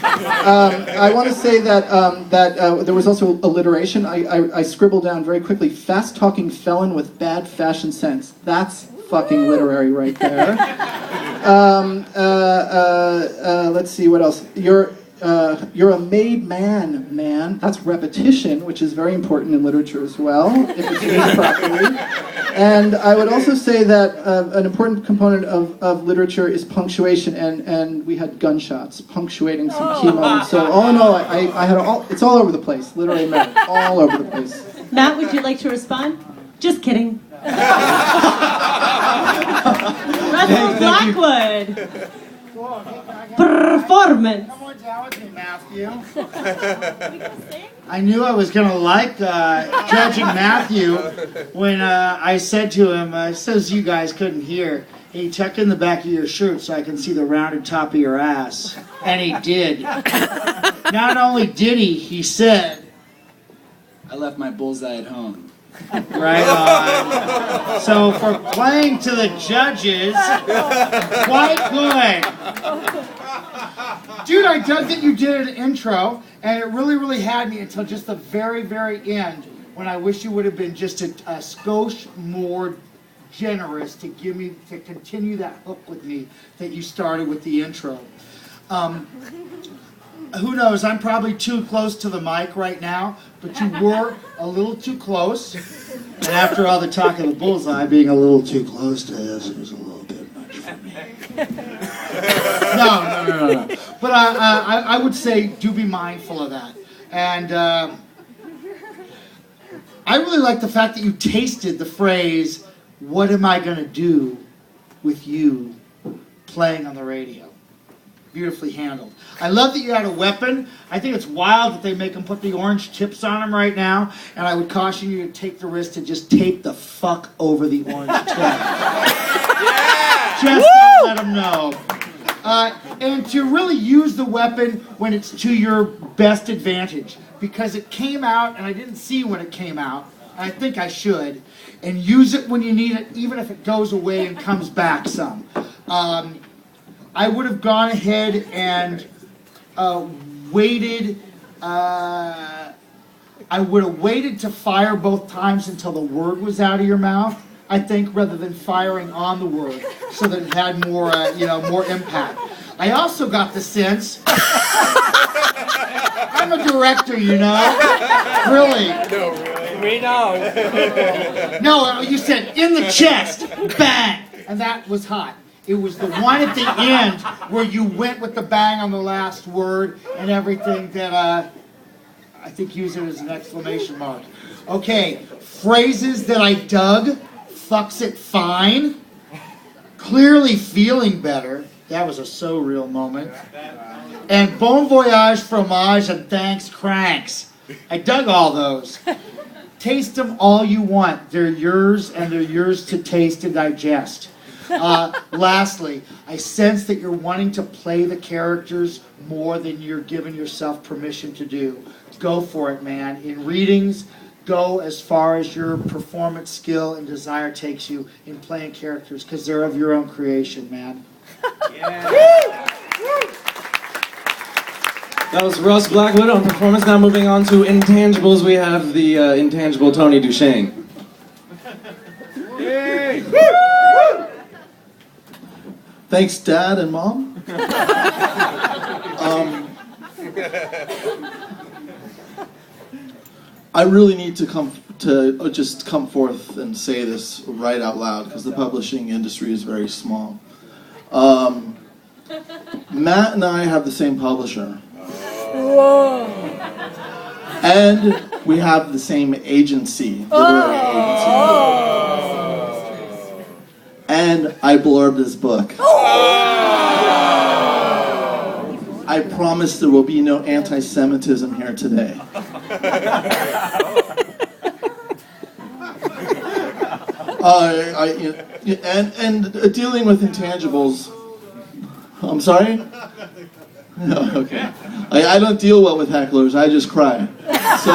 I want to say that there was also alliteration. I scribbled down very quickly, fast-talking felon with bad fashion sense. That's fucking literary right there. Let's see, what else? You're a made man. That's repetition, which is very important in literature as well, if it's used properly. And I would also say that an important component of literature is punctuation, and we had gunshots punctuating some key moments. So all in all, I had it's all over the place. Literary merit, all over the place. Matt, would you like to respond? Just kidding. Russell Blackwood. Performance. Come on down with me, Matthew. I knew I was going to like judging Matthew when I said to him, says you guys couldn't hear, hey, tuck in the back of your shirt so I can see the rounded top of your ass. And he did. Not only did he said, I left my bullseye at home. Right on. So for playing to the judges, quite good. Dude, I dug that you did an intro, and it really, really had me until just the very, very end, when I wish you would have been just a skosh more generous to continue that hook with me that you started with the intro. Who knows, I'm probably too close to the mic right now, but you were a little too close. And after all the talk of the bullseye, being a little too close to this was a little bit much for me. No. But I would say do be mindful of that. And I really like the fact that you tasted the phrase, what am I going to do with you playing on the radio? Beautifully handled. I love that you had a weapon. I think it's wild that they make them put the orange tips on them right now, and I would caution you to take the risk to just tape the fuck over the orange tip. Yeah! Just to let them know. And to really use the weapon when it's to your best advantage, because it came out, and I didn't see when it came out, and I think I should, and use it when you need it, even if it goes away and comes back some. I would have gone ahead and waited. I would have waited to fire both times until the word was out of your mouth, I think, rather than firing on the word, so that it had more, more impact. I also got the sense. I'm a director, you know. Really. No, really. We know. No, you said in the chest, bang, and that was hot. It was the one at the end where you went with the bang on the last word and everything that, I think use it as an exclamation mark. Okay, phrases that I dug. Fucks it fine. Clearly feeling better. That was a so real moment. And bon voyage, fromage, and thanks cranks. I dug all those. Taste them all you want. They're yours, and they're yours to taste and digest. Lastly, I sense that you're wanting to play the characters more than you're giving yourself permission to do. Go for it, man. In readings, go as far as your performance skill and desire takes you in playing characters, because they're of your own creation, man. Yeah. That was Russ Blackwood on performance. Now moving on to intangibles, we have the intangible Tony Duchesne. Yay! Thanks, Dad and Mom. I really need to just come forth and say this right out loud, because the publishing industry is very small. Matt and I have the same publisher. Whoa. And we have the same agency, literary agency. And I blurbed his book. I promise there will be no anti-Semitism here today. And dealing with intangibles. I'm sorry? No, okay. I don't deal well with hecklers. I just cry. So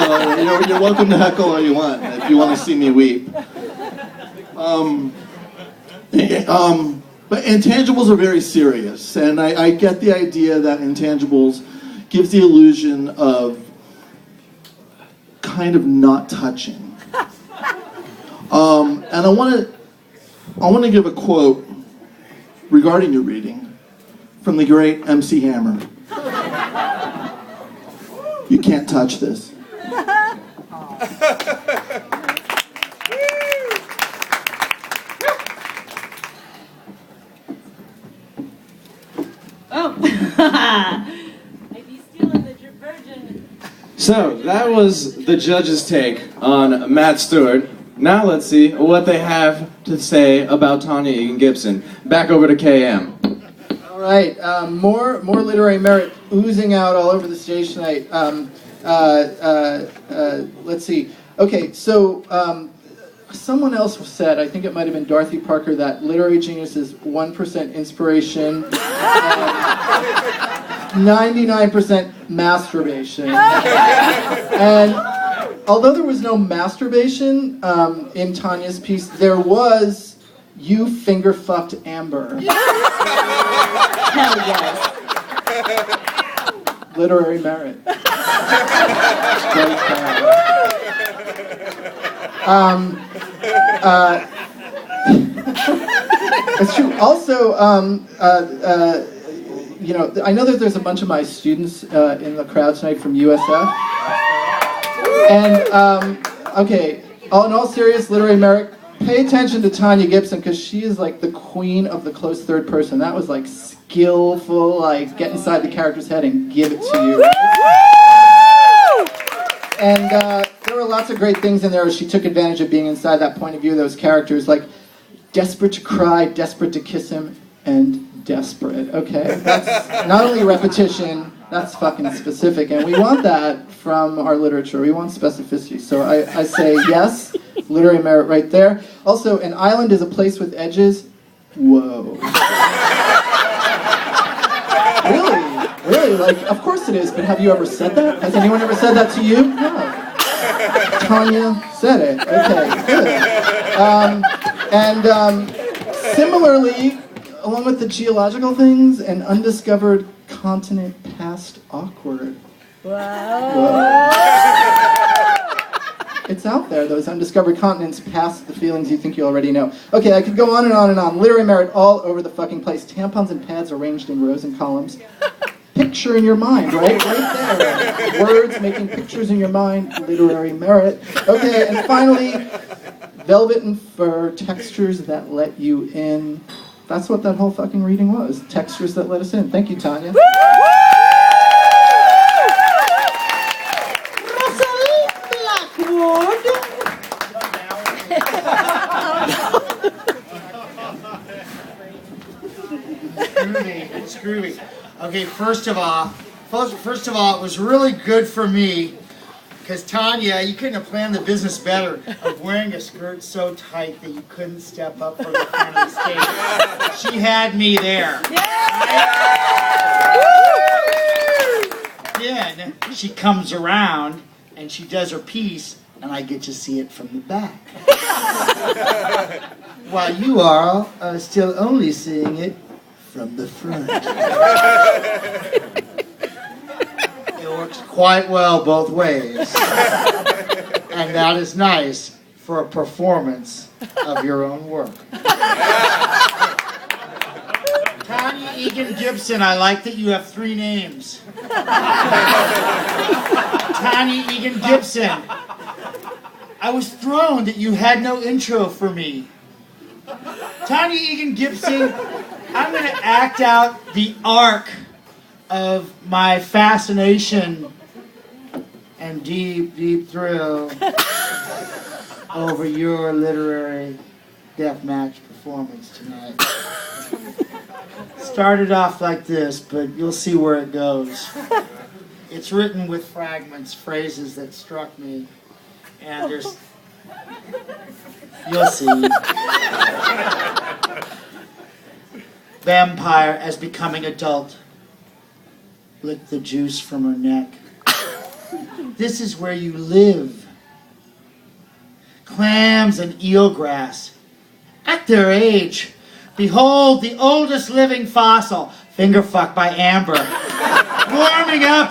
you're welcome to heckle all you want if you want to see me weep. But intangibles are very serious, and I get the idea that intangibles, gives the illusion of kind of not touching. And I want to give a quote regarding your reading from the great MC Hammer. You can't touch this. Oh. Maybe stealing the virgin. So, that was the judge's take on Matt Stewart. Now let's see what they have to say about Tanya Egan Gibson. Back over to KM. All right, more literary merit oozing out all over the stage tonight. Let's see. Okay, so someone else said, I think it might have been Dorothy Parker, that literary genius is 1% inspiration, 99% masturbation. And although there was no masturbation in Tanya's piece, there was "You finger fucked Amber." Hell yes. Literary merit. It's true. Also, you know, I know that there's a bunch of my students in the crowd tonight from USF. And, okay, in all serious literary merit, pay attention to Tanya Gibson, because she is like the queen of the close third person. That was like skillful, like get inside the character's head and give it to you. And there were lots of great things in there. She took advantage of being inside that point of view of those characters, like desperate to cry, desperate to kiss him, and desperate. Okay, that's not only repetition, that's fucking specific, and we want that from our literature. We want specificity. So I say yes, literary merit right there. Also, an island is a place with edges. Whoa. Really, like, of course it is, but have you ever said that? Has anyone ever said that to you? No. Tanya said it. Okay, good. Similarly, along with the geological things, an undiscovered continent past awkward. Wow. It's out there, those undiscovered continents past the feelings you think you already know. Okay, I could go on and on and on. Literary merit all over the fucking place. Tampons and pads arranged in rows and columns. Picture in your mind, right? Right there. Words making pictures in your mind. Literary merit. Okay, and finally, velvet and fur, textures that let you in. That's what that whole fucking reading was. Textures that let us in. Thank you, Tanya. Screw me. Okay, first of all, it was really good for me because Tanya, you couldn't have planned the business better of wearing a skirt so tight that you couldn't step up from the front of the stage. She had me there. Then she comes around and she does her piece, and I get to see it from the back. While you are still only seeing it from the front. It works quite well both ways. And that is nice for a performance of your own work. Tanya Egan Gibson, I like that you have 3 names. Tanya Egan Gibson. I was thrown that you had no intro for me. Tanya Egan Gibson, I'm going to act out the arc of my fascination and deep, deep thrill over your literary deathmatch performance tonight. Started off like this, but you'll see where it goes. It's written with fragments, phrases that struck me, and there's... You'll see. Vampire as becoming adult. Lick the juice from her neck. This is where you live. Clams and eelgrass. At their age. Behold the oldest living fossil. Finger fucked by Amber. Warming up